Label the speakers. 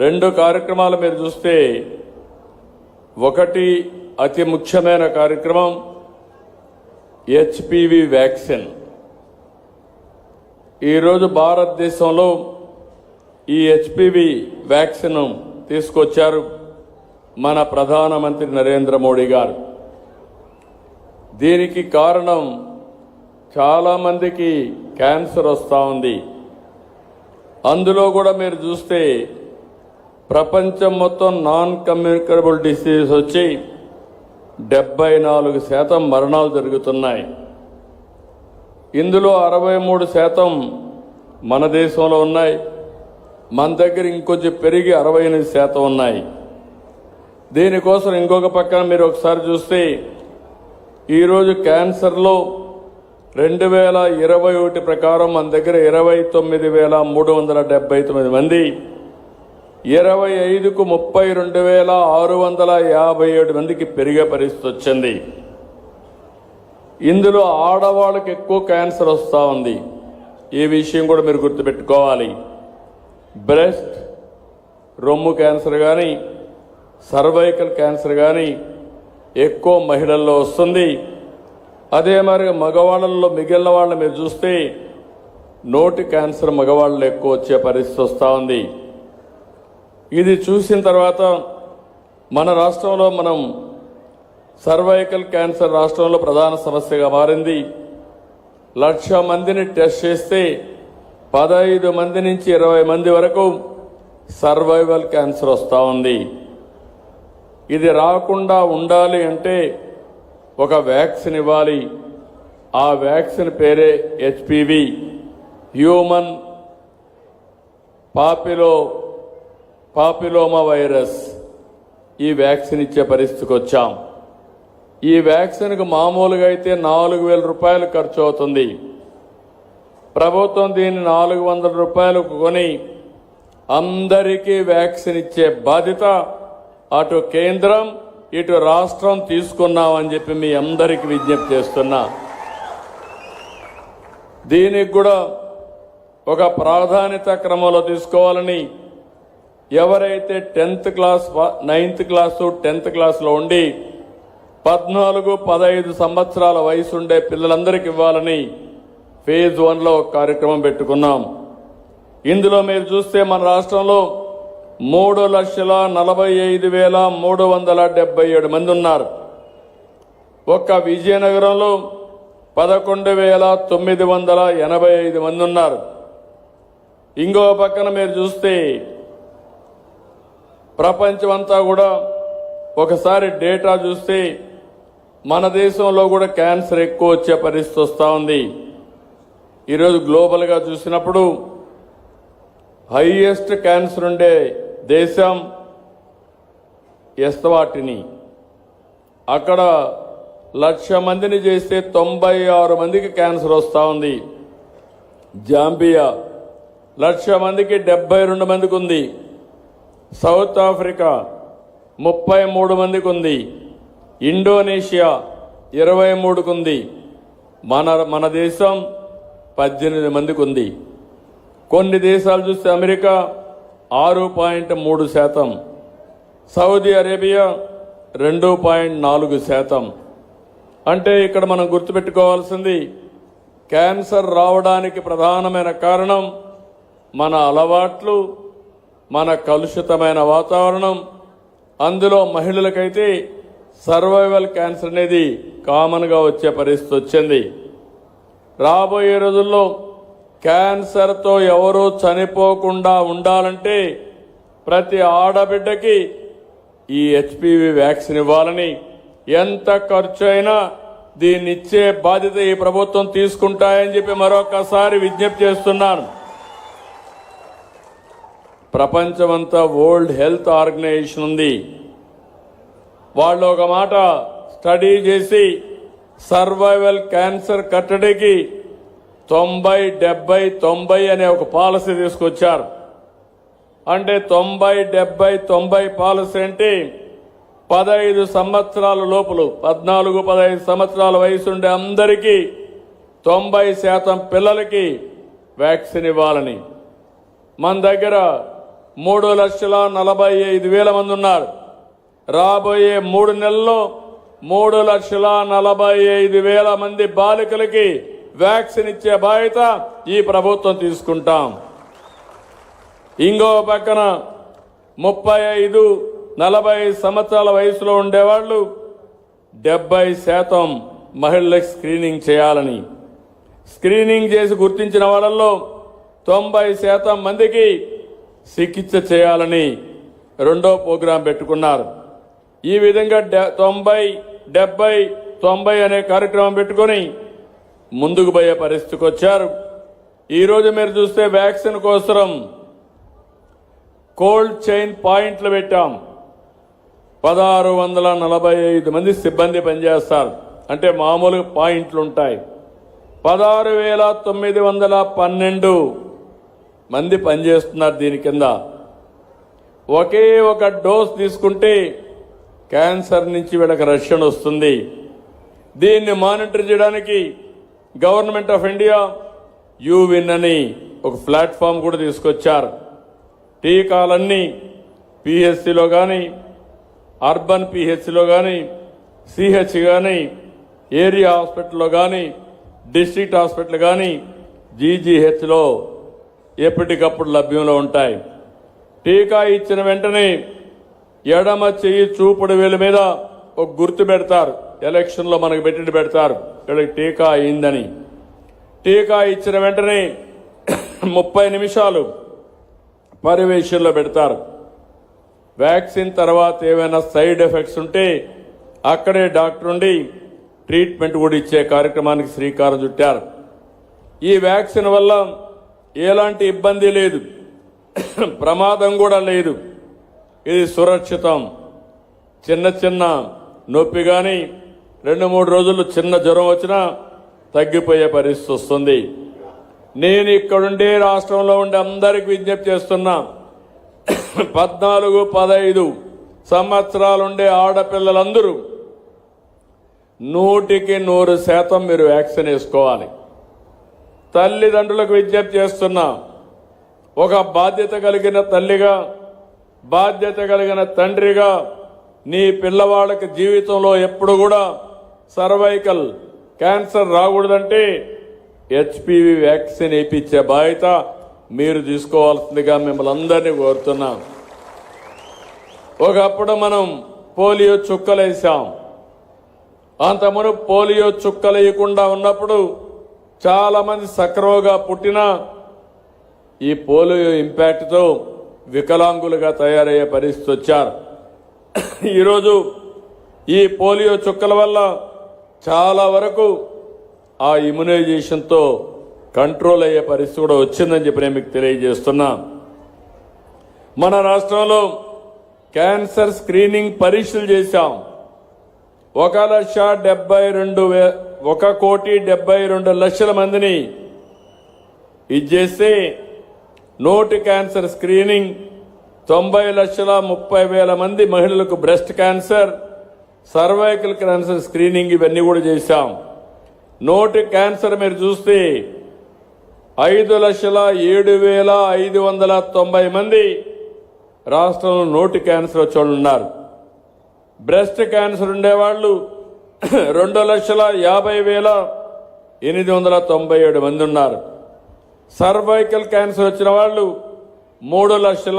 Speaker 1: రెండు కార్యక్రమాలు మీరు చూస్తే, ఒకటి అతి ముఖ్యమైన కార్యక్రమం హెచ్పివి వ్యాక్సిన్. ఈరోజు భారతదేశంలో ఈ హెచ్పివి వ్యాక్సిన్ తీసుకొచ్చారు మన ప్రధానమంత్రి నరేంద్ర మోడీ గారు. దీనికి కారణం చాలామందికి క్యాన్సర్ వస్తూ ఉంది. అందులో కూడా మీరు చూస్తే ప్రపంచం మొత్తం నాన్ కమ్యూనికబుల్ డిసీజ్ వచ్చి 74% మరణాలు జరుగుతున్నాయి. ఇందులో 63% మన దేశంలో ఉన్నాయి. మన దగ్గర ఇంకొంచెం పెరిగి 68% ఉన్నాయి. దీనికోసం ఇంకొక పక్కన మీరు ఒకసారి చూస్తే ఈరోజు క్యాన్సర్లో 2021 ప్రకారం మన దగ్గర 29,379 మంది, 25కు 32,657 మందికి పెరిగే పరిస్థితి వచ్చింది. ఇందులో ఆడవాళ్ళకి ఎక్కువ క్యాన్సర్ వస్తూ ఉంది. ఈ విషయం కూడా మీరు గుర్తుపెట్టుకోవాలి. బ్రెస్ట్, రొమ్ము క్యాన్సర్ కానీ, సర్వైకల్ క్యాన్సర్ కానీ ఎక్కువ మహిళల్లో వస్తుంది. అదే మరి మగవాళ్ళల్లో మిగిలిన వాళ్ళని మీరు చూస్తే నోటి క్యాన్సర్ మగవాళ్ళలో ఎక్కువ వచ్చే పరిస్థితి వస్తూ ఉంది. ఇది చూసిన తర్వాత మన రాష్ట్రంలో మనం సర్వైకల్ క్యాన్సర్ రాష్ట్రంలో ప్రధాన సమస్యగా మారింది. 1,00,000 మందిని టెస్ట్ చేస్తే 15 మంది నుంచి 20 మంది వరకు సర్వైవల్ క్యాన్సర్ వస్తూ ఉంది. ఇది రాకుండా ఉండాలి అంటే ఒక వ్యాక్సిన్ ఇవ్వాలి. ఆ వ్యాక్సిన్ పేరే హెచ్పివి, హ్యూమన్ పాపిలోమా వైరస్. ఈ వ్యాక్సిన్ ఇచ్చే పరిస్థితికి వచ్చాం. ఈ వ్యాక్సిన్కు మామూలుగా అయితే 4,000 రూపాయలు ఖర్చు అవుతుంది. ప్రభుత్వం దీన్ని 400 రూపాయలకు కొని అందరికీ వ్యాక్సిన్ ఇచ్చే బాధ్యత అటు కేంద్రం ఇటు రాష్ట్రం తీసుకున్నామని చెప్పి మీ అందరికీ విజ్ఞప్తి చేస్తున్నా. దీనికి కూడా ఒక ప్రాధాన్యత క్రమంలో తీసుకోవాలని ఎవరైతే 10th class 9th class 10th క్లాసులో ఉండి 14-15 సంవత్సరాల వయసు ఉండే పిల్లలందరికీ ఇవ్వాలని ఫేజ్ 1లో ఒక కార్యక్రమం పెట్టుకున్నాం. ఇందులో మీరు చూస్తే మన రాష్ట్రంలో 3,45,377 మంది ఉన్నారు. ఒక్క విజయనగరంలో 11,985 మంది ఉన్నారు. ఇంకో పక్కన మీరు చూస్తే ప్రపంచమంతా కూడా ఒకసారి డేటా చూస్తే మన దేశంలో కూడా క్యాన్సర్ ఎక్కువ వచ్చే పరిస్థితి వస్తూ ఉంది. ఈరోజు గ్లోబల్గా చూసినప్పుడు హైయెస్ట్ క్యాన్సర్ ఉండే దేశం ఎస్వాటిని. అక్కడ 1,00,000 మందిని చేస్తే 96 మందికి క్యాన్సర్ వస్తూ ఉంది. జాంబియా 1,00,000 మందికి 72 మందికి ఉంది. సౌత్ ఆఫ్రికా 33 మందికి ఉంది. ఇండోనేషియా 23కు ఉంది. మన దేశం 18 మందికి ఉంది. కొన్ని దేశాలు చూస్తే అమెరికా 6.3%, సౌదీ అరేబియా 2.4%. అంటే ఇక్కడ మనం గుర్తుపెట్టుకోవాల్సింది క్యాన్సర్ రావడానికి ప్రధానమైన కారణం మన అలవాట్లు, మన కలుషితమైన వాతావరణం. అందులో మహిళలకైతే సర్వైవల్ క్యాన్సర్ అనేది కామన్గా వచ్చే పరిస్థితి వచ్చింది. రాబోయే రోజుల్లో క్యాన్సర్తో ఎవరూ చనిపోకుండా ఉండాలంటే ప్రతి ఆడబిడ్డకి ఈ హెచ్పివి వ్యాక్సిన్ ఇవ్వాలని, ఎంత ఖర్చు అయినా దీన్ని ఇచ్చే బాధ్యత ఈ ప్రభుత్వం తీసుకుంటాయని చెప్పి మరొకసారి విజ్ఞప్తి చేస్తున్నాను. ప్రపంచమంతా వరల్డ్ హెల్త్ ఆర్గనైజేషన్ ఉంది. వాళ్ళు ఒక మాట స్టడీ చేసి సర్వైవల్ క్యాన్సర్ కట్టడికి 90-70-90 అనే ఒక పాలసీ తీసుకొచ్చారు. అంటే 90-70-90 పాలసీ అంటే 15 సంవత్సరాల లోపల 14-15 సంవత్సరాల వయసు ఉండే అందరికీ 90% పిల్లలకి వ్యాక్సిన్ ఇవ్వాలని. మన దగ్గర 3,45,000 మంది ఉన్నారు. రాబోయే 3 నెలల్లో 3,45,000 మంది బాలికలకి వ్యాక్సిన్ ఇచ్చే బాధ్యత ఈ ప్రభుత్వం తీసుకుంటాం. ఇంకో పక్కన 35-40 సంవత్సరాల వయసులో ఉండేవాళ్ళు 70% మహిళలకు స్క్రీనింగ్ చేయాలని, స్క్రీనింగ్ చేసి గుర్తించిన వాళ్ళల్లో 90% మందికి చికిత్స చేయాలని రెండో ప్రోగ్రాం పెట్టుకున్నారు. ఈ విధంగా 90-70-90 అనే కార్యక్రమం పెట్టుకొని ముందుకు పోయే పరిస్థితికి వచ్చారు. ఈరోజు మీరు చూస్తే వ్యాక్సిన్ కోసం కోల్డ్ చైన్ పాయింట్లు పెట్టాం. 1,645 మంది సిబ్బంది పనిచేస్తారు. అంటే మామూలుగా పాయింట్లు ఉంటాయి. 16,912 మంది పనిచేస్తున్నారు దీని కింద. ఒకే ఒక డోస్ తీసుకుంటే క్యాన్సర్ నుంచి వీళ్ళకి రక్షణ వస్తుంది. దీన్ని మానిటర్ చేయడానికి గవర్నమెంట్ ఆఫ్ ఇండియా యూవిన్ అని ఒక ప్లాట్ఫామ్ కూడా తీసుకొచ్చారు. టీకాలన్నీ పిహెచ్సిలో కానీ, అర్బన్ పిహెచ్సిలో కానీ, సిహెచ్ కానీ, ఏరియా హాస్పిటల్లో కానీ, డిస్ట్రిక్ట్ హాస్పిటల్ కానీ, జీజీహెచ్లో ఎప్పటికప్పుడు లభ్యంలో ఉంటాయి. టీకా ఇచ్చిన వెంటనే ఎడమ చెయ్యి చూపుడు వేలు మీద ఒక గుర్తు పెడతారు. ఎలక్షన్లో మనకు పెట్టి పెడతారు వీళ్ళకి టీకా అయిందని. టీకా ఇచ్చిన వెంటనే 30 నిమిషాలు పర్యవేక్షణలో పెడతారు. వ్యాక్సిన్ తర్వాత ఏమైనా సైడ్ ఎఫెక్ట్స్ ఉంటే అక్కడే డాక్టర్ ఉండి ట్రీట్మెంట్ కూడా ఇచ్చే కార్యక్రమానికి శ్రీకారం చుట్టారు. ఈ వ్యాక్సిన్ వల్ల ఎలాంటి ఇబ్బంది లేదు, ప్రమాదం కూడా లేదు. ఇది సురక్షితం. చిన్న నొప్పి కానీ 2-3 రోజులు చిన్న జ్వరం వచ్చినా తగ్గిపోయే పరిస్థితి వస్తుంది. నేను ఇక్కడుండే రాష్ట్రంలో ఉండే అందరికీ విజ్ఞప్తి చేస్తున్నా, 14-15 సంవత్సరాలుండే ఆడపిల్లలందరూ 100% మీరు వ్యాక్సిన్ వేసుకోవాలి. తల్లిదండ్రులకు విజ్ఞప్తి చేస్తున్నా, ఒక బాధ్యత కలిగిన తల్లిగా, బాధ్యత కలిగిన తండ్రిగా నీ పిల్లవాళ్ళకి జీవితంలో ఎప్పుడు కూడా సర్వైకల్ క్యాన్సర్ రాకూడదంటే హెచ్పివి వ్యాక్సిన్ వేయించే బాధ్యత మీరు తీసుకోవాల్సిందిగా మిమ్మల్ని అందరినీ కోరుతున్నాం. ఒకప్పుడు మనం పోలియో చుక్కలేసాం. అంతమును పోలియో చుక్కలేయకుండా ఉన్నప్పుడు చాలా మంది సక్రమంగా పుట్టినా ఈ పోలియో ఇంపాక్ట్తో వికలాంగులుగా తయారయ్యే పరిస్థితి వచ్చారు. ఈరోజు ఈ పోలియో చుక్కల వల్ల చాలా వరకు ఆ ఇమ్యునైజేషన్తో కంట్రోల్ అయ్యే పరిస్థితి కూడా వచ్చిందని చెప్పి నేను మీకు తెలియజేస్తున్నా. మన రాష్ట్రంలో క్యాన్సర్ స్క్రీనింగ్ పరీక్షలు చేశాం. 1,72,1,72,00,000 మందిని ఇచ్చేస్తే నోటి క్యాన్సర్ స్క్రీనింగ్ 90,30,000 మంది మహిళలకు breast cancer, cervical cancer screening ఇవన్నీ కూడా చేశాం. నోటి క్యాన్సర్ మీరు చూస్తే 5,07,590 మంది రాష్ట్రంలో నోటి క్యాన్సర్ వచ్చేవాళ్ళు ఉన్నారు. బ్రెస్ట్ క్యాన్సర్ ఉండేవాళ్ళు 2,50,897 మంది ఉన్నారు. సర్వైకల్ క్యాన్సర్ వచ్చిన వాళ్ళు 3,00,000